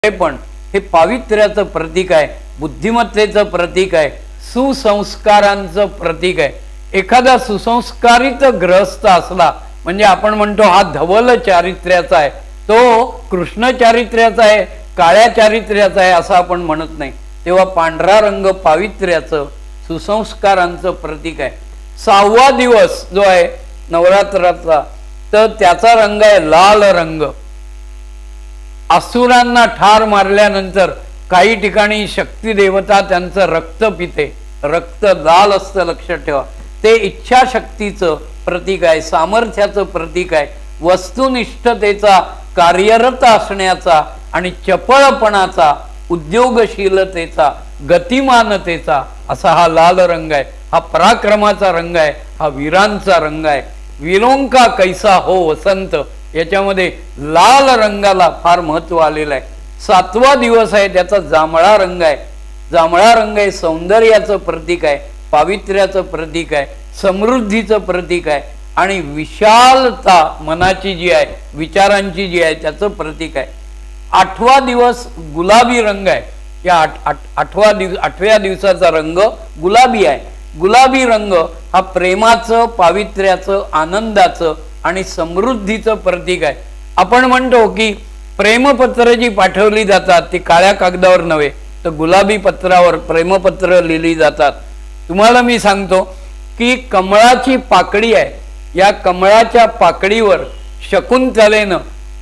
पण हे पावित्र्याचं प्रतीक आहे, बुद्धिमत्तेचं प्रतीक आहे, सुसंस्कारांचं प्रतीक आहे। एखादा सुसंस्कारित ग्रहस्थ असला म्हणजे आपण म्हणतो हा धवल चारित्र्याचा आहे, तो कृष्ण चारित्र्याचा आहे, काळ्या चारित्र्याचा आहे असं आपण म्हणत नाही। तेव्हा पांढरा रंग पावित्र्याचं सुसंस्कारांचं प्रतीक आहे। 6वा दिवस जो आहे नवरात्राचा तर त्याचा रंग आहे लाल रंग। असुरांना ठार मारल्यानंतर काही ठिकाणी शक्ती देवता त्यांचं रक्त पिते, रक्त लाल असतं, लक्षात ठेवा। ते इच्छाशक्तीचं प्रतीक आहे, सामर्थ्याचं प्रतीक आहे, वस्तुनिष्ठतेचा, कार्यरत असण्याचा आणि चपळपणाचा, उद्योगशीलतेचा, गतिमानतेचा असा हा लाल रंग आहे। हा पराक्रमाचा रंग आहे, हा वीरांचा रंग आहे। वीरोंका कैसा हो वसंत याच्यामध्ये लाल रंगाला फार महत्व आलेलं आहे। 7वा दिवस आहे त्याचा जांभळा रंग आहे। जांभळा रंग हे सौंदर्याचं प्रतीक आहे, पावित्र्याचं प्रतीक आहे, समृद्धीचं प्रतीक आहे आणि विशालता मनाची जी आहे, विचारांची जी आहे त्याचं प्रतीक आहे। 8वा दिवस गुलाबी रंग आहे। या 8व्या दिवसाचा रंग गुलाबी आहे। गुलाबी रंग हा प्रेमाचं, पावित्र्याचं, आनंदाचं आणि समृद्धीचं प्रतीक आहे। आपण म्हणतो की प्रेमपत्र जी पाठवली जातात ती काळ्या कागदावर नव्हे तर गुलाबी पत्रावर प्रेमपत्र लिहिली जातात। तुम्हाला मी सांगतो की कमळाची पाकळी आहे, या कमळाच्या पाकळीवर शकुंतलेनं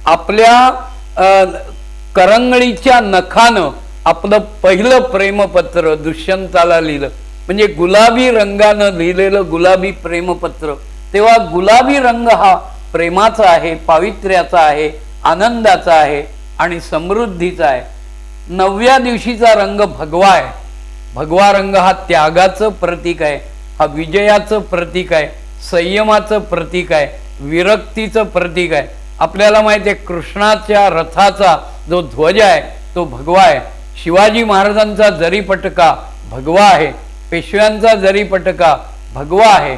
आपल्या करंगळीच्या नखानं आपलं पहिलं प्रेमपत्र दुष्यंताला लिहिलं, म्हणजे गुलाबी रंगानं लिहिलेलं गुलाबी प्रेमपत्र। तेव्हा गुलाबी रंग हा प्रेमाचा आहे, पावित्र्याचा आहे, आनंदाचा आहे आणि समृद्धीचा आहे। 9व्या दिवशीचा रंग भगवा आहे। भगवा रंग हा त्यागाचं प्रतीक आहे, हा विजयाचं प्रतीक आहे, संयमाचं प्रतीक आहे, विरक्तीचं प्रतीक आहे। आपल्याला माहिती आहे कृष्णाच्या रथाचा जो ध्वज आहे तो भगवा आहे। शिवाजी महाराजांचा जरीपटका भगवा आहे, पेशव्यांचा जरीपटका भगवा आहे।